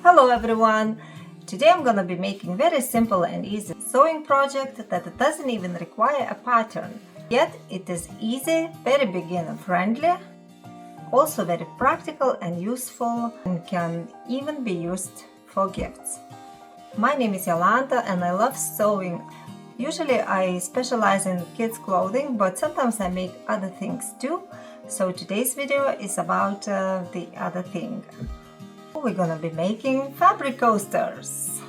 Hello everyone! Today I'm gonna be making very simple and easy sewing project that doesn't even require a pattern. Yet it is easy, very beginner friendly, also very practical and useful, and can even be used for gifts. My name is Yolanta and I love sewing. Usually I specialize in kids clothing, but sometimes I make other things too. So today's video is about the other thing. We're gonna be making fabric coasters.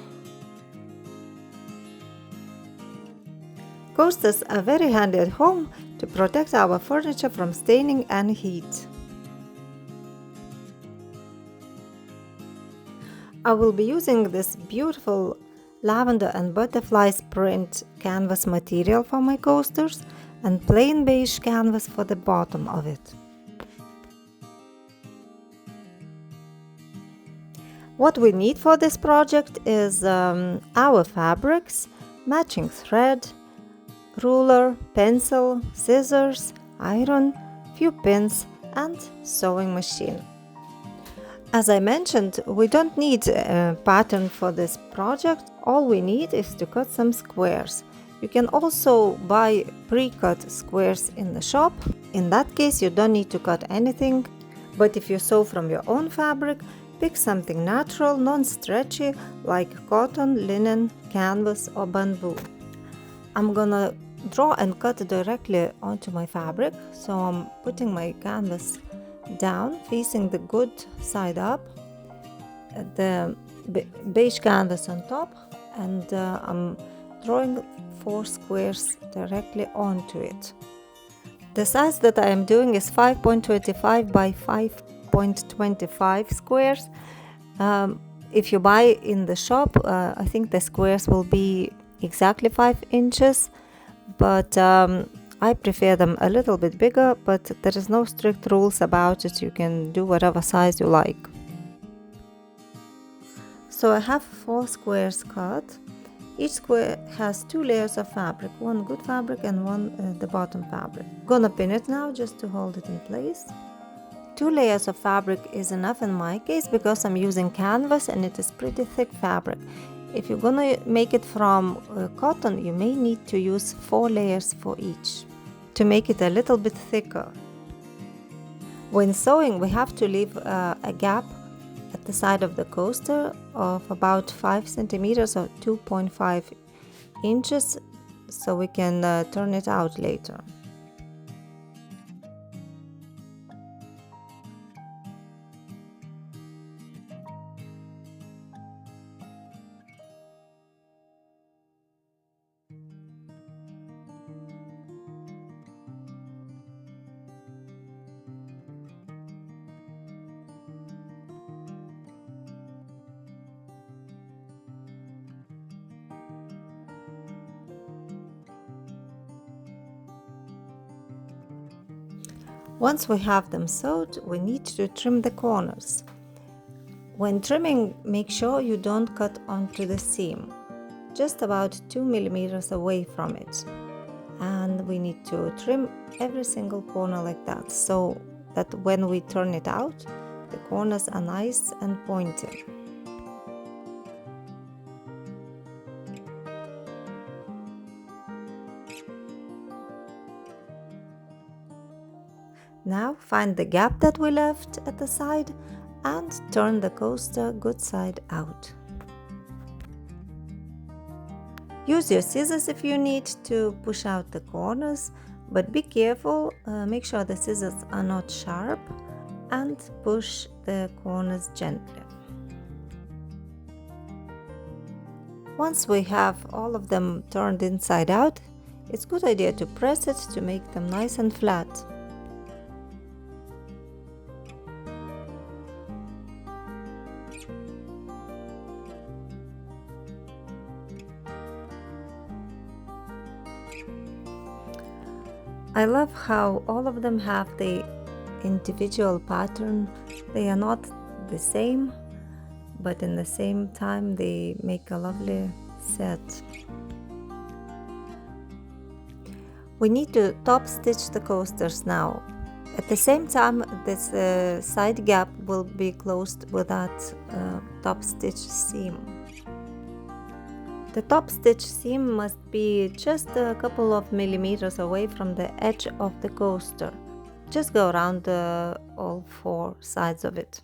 Coasters are very handy at home to protect our furniture from staining and heat. I will be using this beautiful lavender and butterflies print canvas material for my coasters and plain beige canvas for the bottom of it. What we need for this project is our fabrics, matching thread, ruler, pencil, scissors, iron, few pins and sewing machine. As I mentioned, we don't need a pattern for this project. All we need is to cut some squares. You can also buy pre-cut squares in the shop. In that case, you don't need to cut anything. But if you sew from your own fabric, pick something natural, non-stretchy, like cotton, linen, canvas or bamboo. I'm gonna draw and cut directly onto my fabric, so I'm putting my canvas down, facing the good side up, the beige canvas on top, and I'm drawing 4 squares directly onto it. The size that I am doing is 5.25 by 5.25 squares. If you buy in the shop, I think the squares will be exactly 5 inches, but I prefer them a little bit bigger, but there is no strict rules about it. You can do whatever size you like. So I have 4 squares cut. Each square has 2 layers of fabric, one good fabric and one the bottom fabric. I'm gonna pin it now just to hold it in place. 2 layers of fabric is enough in my case because I'm using canvas and it is pretty thick fabric. If you're gonna make it from cotton, you may need to use 4 layers for each to make it a little bit thicker. When sewing, we have to leave a gap at the side of the coaster of about 5 centimeters or 2.5 inches so we can turn it out later. Once we have them sewed, we need to trim the corners. When trimming, make sure you don't cut onto the seam, just about 2 millimeters away from it. And we need to trim every single corner like that, so that when we turn it out, the corners are nice and pointed. Now find the gap that we left at the side and turn the coaster good side out. Use your scissors if you need to push out the corners, but be careful, make sure the scissors are not sharp and push the corners gently. Once we have all of them turned inside out, it's a good idea to press it to make them nice and flat. I love how all of them have the individual pattern. They are not the same, but in the same time they make a lovely set. We need to top stitch the coasters now. At the same time, this side gap will be closed with that top stitch seam. The top stitch seam must be just a couple of millimeters away from the edge of the coaster. Just go around all 4 sides of it.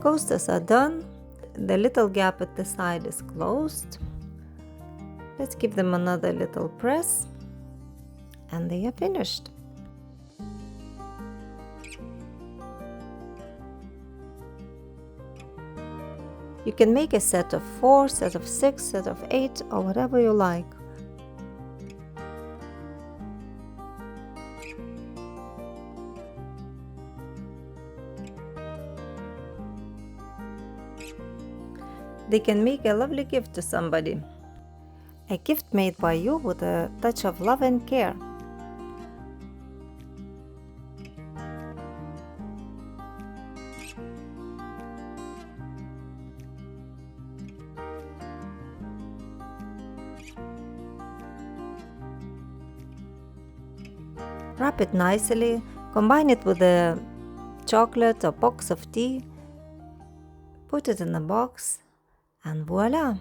Coasters are done. The little gap at the side is closed. Let's give them another little press, and they are finished. You can make a set of 4, set of 6, set of 8, or whatever you like. They can make a lovely gift to somebody. A gift made by you with a touch of love and care. Wrap it nicely, combine it with a chocolate or box of tea, put it in a box, and voila!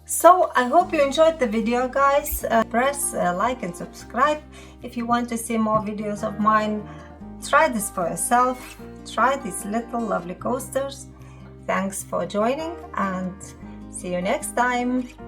So I hope you enjoyed the video, guys. Press like and subscribe if you want to see more videos of mine. Try this for yourself. Try these little lovely coasters. Thanks for joining, and see you next time.